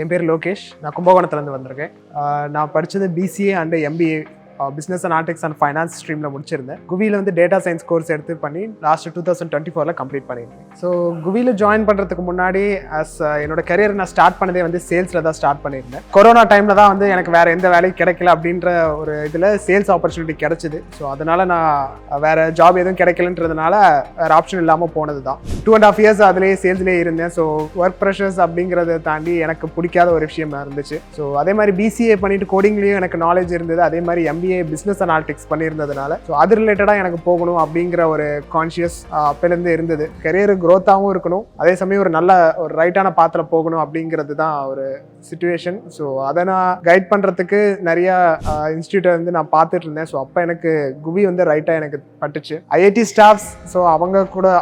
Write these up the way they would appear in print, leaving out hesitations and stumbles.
என் பேர் லோகேஷ். நான் கும்பகோணத்துலேருந்து வந்திருக்கேன். நான் படித்தது BCA and MBA business and analytics and finance ஸ்ட்ரீமில் முடிச்சிருந்தேன். குவியில் வந்து டேட்டா சயின்ஸ் கோர்ஸ் எடுத்து பண்ணி லாஸ்ட் 2024 கம்ப்ளீட் பண்ணியிருந்தேன். ஸோ குவியில் ஜாயின் பண்ணுறதுக்கு முன்னாடி என்னோட கரியர் நான் ஸ்டார்ட் பண்ணதே வந்து சேல்ஸில் தான் ஸ்டார்ட் பண்ணியிருந்தேன். கொரோனா டைமில் தான் வந்து எனக்கு வேறு எந்த வேலையும் கிடைக்கல அப்படின்ற ஒரு இதில் சேல்ஸ் ஆப்பர்ச்சுனிட்டி கிடச்சிது. ஸோ அதனால் நான் வேறு ஜாப் எதுவும் கிடைக்கலன்றதுனால வேறு ஆப்ஷன் இல்லாமல் போனது தான். 2.5 years அதிலேயே சேல்ஸ்லேயே இருந்தேன். ஸோ ஒர்க் ப்ரெஷர்ஸ் அப்படிங்கிறத தாண்டி எனக்கு பிடிக்காத ஒரு விஷயமா இருந்துச்சு. ஸோ அதே மாதிரி பிசிஏ பண்ணிட்டு கோடிங்லேயும் எனக்கு நாலேஜ் இருந்தது. அதே மாதிரி எம்பிஏ பிஸ்னஸ் அனாலிட்டிக்ஸ் பண்ணியிருந்ததுனால ஸோ அது ரிலேட்டடாக எனக்கு போகணும் அப்படிங்கிற ஒரு கான்ஷியஸ் அப்போலேருந்து இருந்தது. கரியர் க்ரோத்தாகவும் இருக்கணும், அதே சமயம் ஒரு நல்ல ஒரு ரைட்டான பாத்தில் போகணும் அப்படிங்கிறது தான் ஒரு சிச்சுவேஷன். ஸோ அதை நான் கைட் பண்ணுறதுக்கு நிறையா இன்ஸ்டியூட்டை வந்து நான் பார்த்துட்டு இருந்தேன். ஸோ அப்போ எனக்கு குவி வந்து ரைட்டாக எனக்கு பட்டுச்சு. ஐஐடி ஸ்டாஃப்ஸ் ஸோ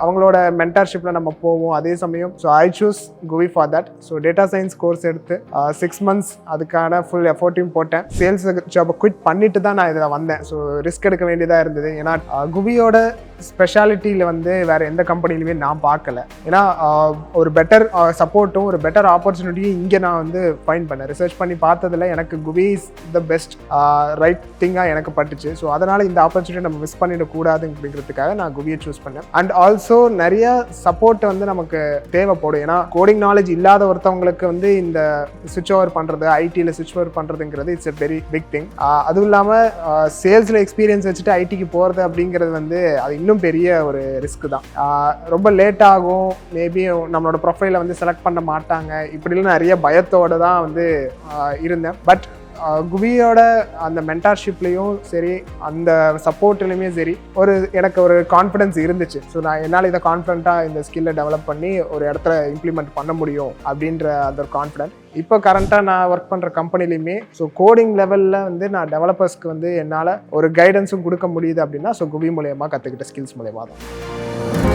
அவங்களோட மென்டார்ஷிப்பில் நம்ம போவோம். அதே சமயம் ஸோ ஐ சூஸ் குவி for that. So data science course எடுத்து 6 months அதுக்கான ஃபுல் எஃபோர்ட்டையும் போட்டேன். சேல்ஸ் ஜாபை குவிட் பண்ணிட்டு தான் நான் இதில் வந்தேன். ஸோ ரிஸ்க் எடுக்க வேண்டியதாக இருந்தது. ஏன்னா குவியோட ஸ்பெஷாலிட்டியில் வந்து வேறு எந்த கம்பெனிலுமே நான் பார்க்கல. ஏன்னா ஒரு பெட்டர் சப்போர்ட்டும் ஒரு பெட்டர் ஆப்பர்ச்சுனிட்டியும் இங்கே நான் வந்து ஃபைண்ட் பண்ணேன். ரிசர்ச் பண்ணி பார்த்ததில் எனக்கு குவி இஸ் த பெஸ்ட் ரைட் திங்காக எனக்கு பட்டுச்சு. ஸோ அதனால் இந்த ஆப்பர்ச்சுனிட்டி நம்ம மிஸ் பண்ணிடக்கூடாது அப்படிங்கிறதுக்காக நான் குவியை சூஸ் பண்ணேன். அண்ட் ஆல்சோ நிறைய சப்போர்ட் வந்து நமக்கு தேவைப்படும். ஏன்னா கோடிங் நாலேஜ் இல்லாத ஒருத்தவங்களுக்கு வந்து இந்த சுவிட்ச் ஓவர் பண்ணுறது, ஐடியில் சுவிட்ச் ஓவர் பண்ணுறதுங்கிறது it's a very big thing. அதுவும் இல்லாமல் சேல்ஸில் எக்ஸ்பீரியன்ஸ் வச்சுட்டு ஐடிக்கு போகிறது அப்படிங்கிறது வந்து அது இன்னும் பெரிய ஒரு ரிஸ்க் தான். ரொம்ப லேட் ஆகும், மேபி நம்மளோட ப்ரொஃபைலை வந்து செலக்ட் பண்ண மாட்டாங்க, இப்படிலாம் நிறைய பயத்தோடு தான் வந்து இருந்தேன். பட் குவியோட அந்த மென்டார்ஷிப்லேயும் சரி, அந்த சப்போர்ட்லேயுமே சரி, எனக்கு ஒரு கான்ஃபிடன்ஸ் இருந்துச்சு. ஸோ என்னால் இதை கான்ஃபிடண்ட்டாக இந்த ஸ்கில்லை டெவலப் பண்ணி ஒரு இடத்துல இம்ப்ளிமெண்ட் பண்ண முடியும் அப்படின்ற அந்த ஒரு கான்ஃபிடென்ட். இப்போ கரண்ட்டாக நான் ஒர்க் பண்ணுற கம்பெனிலையுமே ஸோ கோடிங் லெவலில் வந்து நான் டெவலப்பர்ஸ்க்கு வந்து என்னால் ஒரு கைடன்ஸும் கொடுக்க முடியுது அப்படின்னா ஸோ குவி மூலயமா கற்றுக்கிட்ட ஸ்கில்ஸ் மூலயமா தான்.